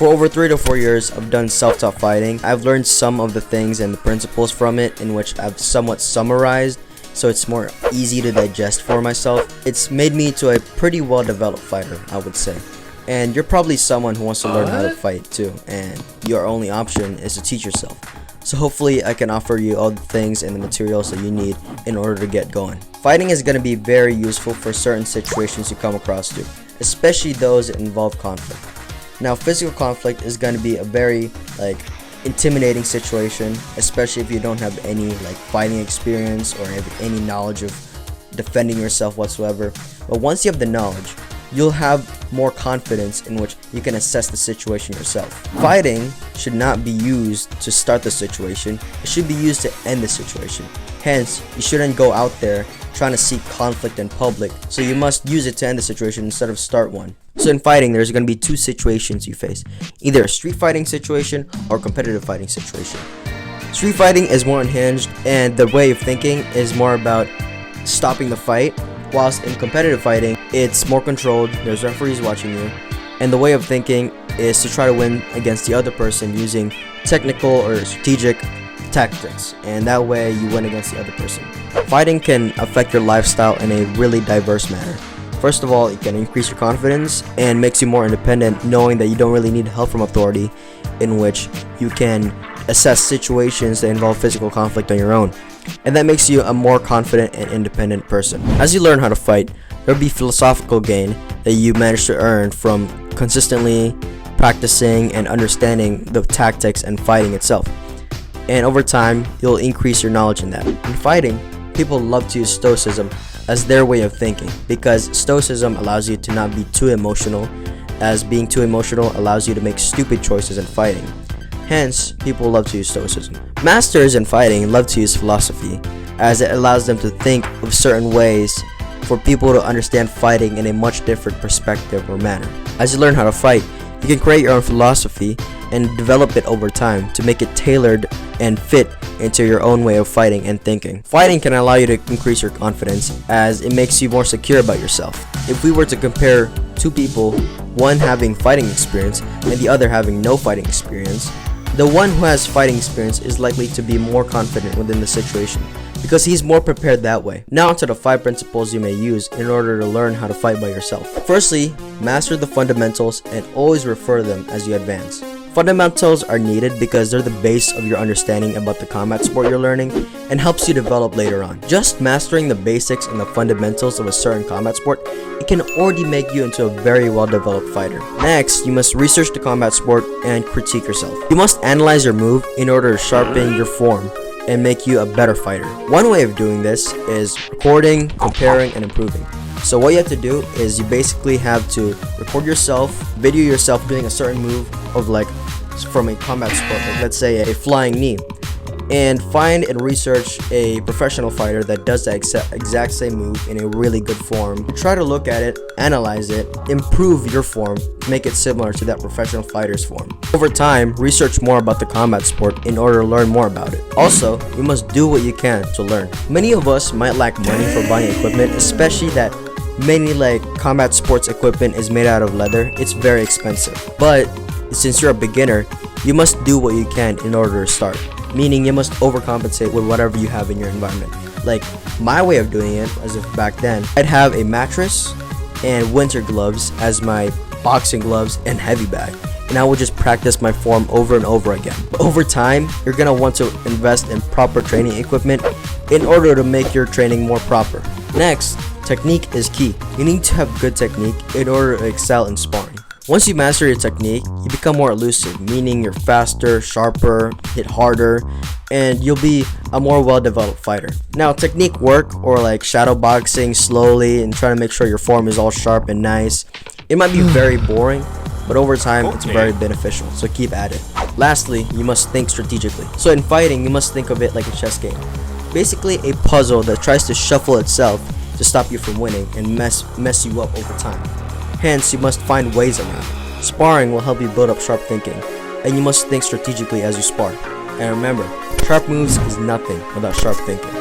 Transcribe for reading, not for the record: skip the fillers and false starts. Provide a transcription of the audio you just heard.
For over 3 to 4 years, I've done self-taught fighting. I've learned some of the things and the principles from it, in which I've somewhat summarized, so it's more easy to digest for myself. It's made me to a pretty well-developed fighter, I would say. And you're probably someone who wants to learn how to fight too, and your only option is to teach yourself. So hopefully I can offer you all the things and the materials that you need in order to get going. Fighting is going to be very useful for certain situations you come across to, especially those that involve conflict. Now, physical conflict is going to be a very intimidating situation, especially if you don't have any fighting experience or have any knowledge of defending yourself whatsoever. But once you have the knowledge, you'll have more confidence in which you can assess the situation yourself. Fighting should not be used to start the situation, it should be used to end the situation. Hence, you shouldn't go out there trying to seek conflict in public, so you must use it to end the situation instead of start one. So in fighting, there's going to be two situations you face, either a street fighting situation or a competitive fighting situation. Street fighting is more unhinged, and the way of thinking is more about stopping the fight, whilst in competitive fighting, it's more controlled, there's referees watching you, and the way of thinking is to try to win against the other person using technical or strategic tactics, and that way you win against the other person. Fighting can affect your lifestyle in a really diverse manner. First of all, it can increase your confidence and makes you more independent, knowing that you don't really need help from authority, in which you can assess situations that involve physical conflict on your own. And that makes you a more confident and independent person. As you learn how to fight, there will be philosophical gain that you manage to earn from consistently practicing and understanding the tactics and fighting itself. And over time, you'll increase your knowledge in that. In fighting, people love to use stoicism as their way of thinking, because stoicism allows you to not be too emotional, as being too emotional allows you to make stupid choices in fighting. Hence, people love to use stoicism. Masters in fighting love to use philosophy, as it allows them to think of certain ways for people to understand fighting in a much different perspective or manner. As you learn how to fight, you can create your own philosophy and develop it over time to make it tailored and fit into your own way of fighting and thinking. Fighting can allow you to increase your confidence, as it makes you more secure about yourself. If we were to compare two people, one having fighting experience and the other having no fighting experience, the one who has fighting experience is likely to be more confident within the situation, because he's more prepared that way. Now onto the 5 principles you may use in order to learn how to fight by yourself. Firstly, master the fundamentals and always refer to them as you advance. Fundamentals are needed because they're the base of your understanding about the combat sport you're learning and helps you develop later on. Just mastering the basics and the fundamentals of a certain combat sport, it can already make you into a very well-developed fighter. Next, you must research the combat sport and critique yourself. You must analyze your move in order to sharpen your form and make you a better fighter. One way of doing this is recording, comparing, and improving. So what you have to do is you basically have to record yourself, video yourself doing a certain move of from a combat sport, let's say a flying knee, and find and research a professional fighter that does the exact same move in a really good form. Try to look at it, analyze it, improve your form, make it similar to that professional fighter's form. Over time, research more about the combat sport in order to learn more about it. Also, you must do what you can to learn. Many of us might lack money for buying equipment, especially that many combat sports equipment is made out of leather. It's very expensive. But since you're a beginner, you must do what you can in order to start. Meaning you must overcompensate with whatever you have in your environment. My way of doing it, as if back then, I'd have a mattress and winter gloves as my boxing gloves and heavy bag, and I would just practice my form over and over again. But over time, you're gonna want to invest in proper training equipment in order to make your training more proper. Next, technique is key. You need to have good technique in order to excel in sparring. Once you master your technique, you become more elusive, meaning you're faster, sharper, hit harder, and you'll be a more well-developed fighter. Now, technique work, or shadow boxing slowly and trying to make sure your form is all sharp and nice, it might be very boring, but over time, it's very beneficial, so keep at it. Lastly, you must think strategically. So in fighting, you must think of it like a chess game. Basically, a puzzle that tries to shuffle itself to stop you from winning and mess you up over time. Hence, you must find ways around it. Sparring will help you build up sharp thinking, and you must think strategically as you spar. And remember, sharp moves is nothing without sharp thinking.